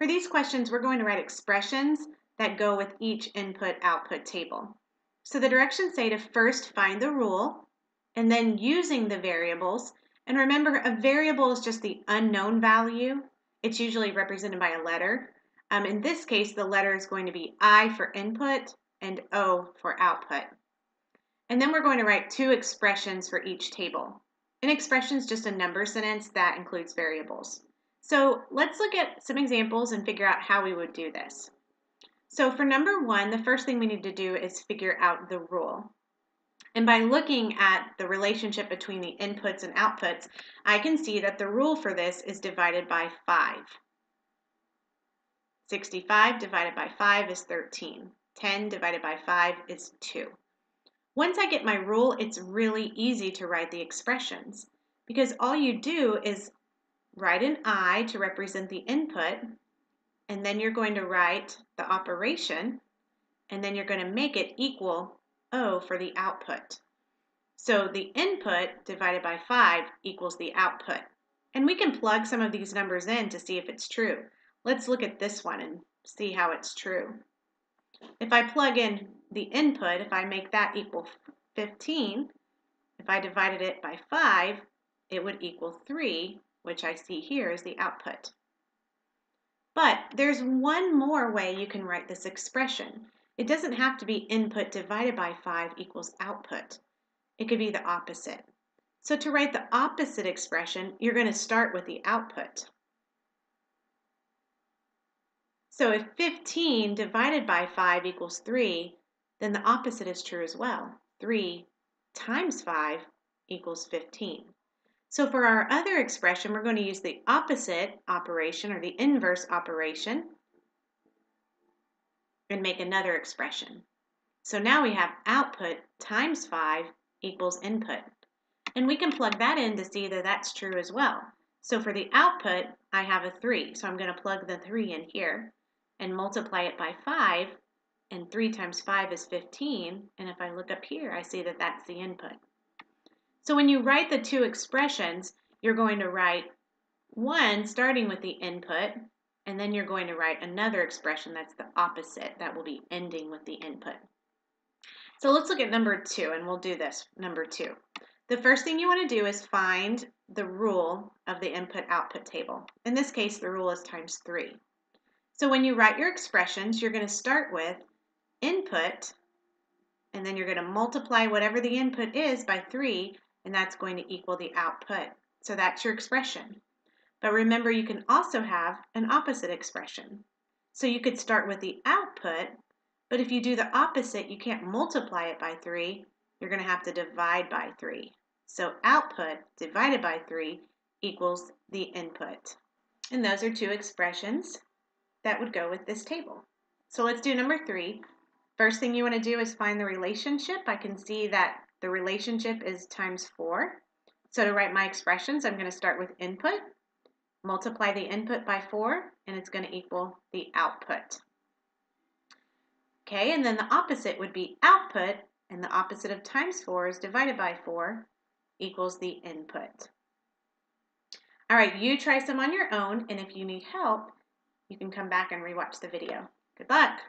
For these questions, we're going to write expressions that go with each input-output table. So the directions say to first find the rule, and then using the variables. And remember, a variable is just the unknown value. It's usually represented by a letter. In this case, the letter is going to be I for input and O for output. And then we're going to write two expressions for each table. An expression is just a number sentence that includes variables. So let's look at some examples and figure out how we would do this. So for number one, the first thing we need to do is figure out the rule. And by looking at the relationship between the inputs and outputs, I can see that the rule for this is divided by 5. 65 divided by 5 is 13. 10 divided by 5 is 2. Once I get my rule, it's really easy to write the expressions because all you do is write an I to represent the input, and then you're going to write the operation, and then you're going to make it equal O for the output. So the input divided by 5 equals the output. And we can plug some of these numbers in to see if it's true. Let's look at this one and see how it's true. If I plug in the input, if I make that equal 15, if I divided it by 5, it would equal 3, which I see here is the output. But there's one more way you can write this expression. It doesn't have to be input divided by 5 equals output. It could be the opposite. So to write the opposite expression, you're going to start with the output. So if 15 divided by 5 equals 3, then the opposite is true as well. 3 times 5 equals 15. So for our other expression, we're going to use the opposite operation or the inverse operation and make another expression. So now we have output times 5 equals input. And we can plug that in to see that that's true as well. So for the output, I have a 3. So I'm going to plug the 3 in here and multiply it by 5. And 3 times 5 is 15. And if I look up here, I see that that's the input. So when you write the two expressions, you're going to write one starting with the input, and then you're going to write another expression that's the opposite, that will be ending with the input. So let's look at number 2, and we'll do this, number 2. The first thing you want to do is find the rule of the input-output table. In this case, the rule is times 3. So when you write your expressions, you're going to start with input, and then you're going to multiply whatever the input is by 3, and that's going to equal the output. So that's your expression. But remember, you can also have an opposite expression. So you could start with the output, but if you do the opposite, you can't multiply it by 3. You're going to have to divide by 3. So output divided by 3 equals the input. And those are two expressions that would go with this table. So let's do number 3. First thing you want to do is find the relationship. I can see that the relationship is times 4. So to write my expressions, I'm going to start with input, multiply the input by 4, and it's going to equal the output. Okay, and then the opposite would be output, and the opposite of times 4 is divided by 4 equals the input. All right, you try some on your own, and if you need help, you can come back and rewatch the video. Good luck!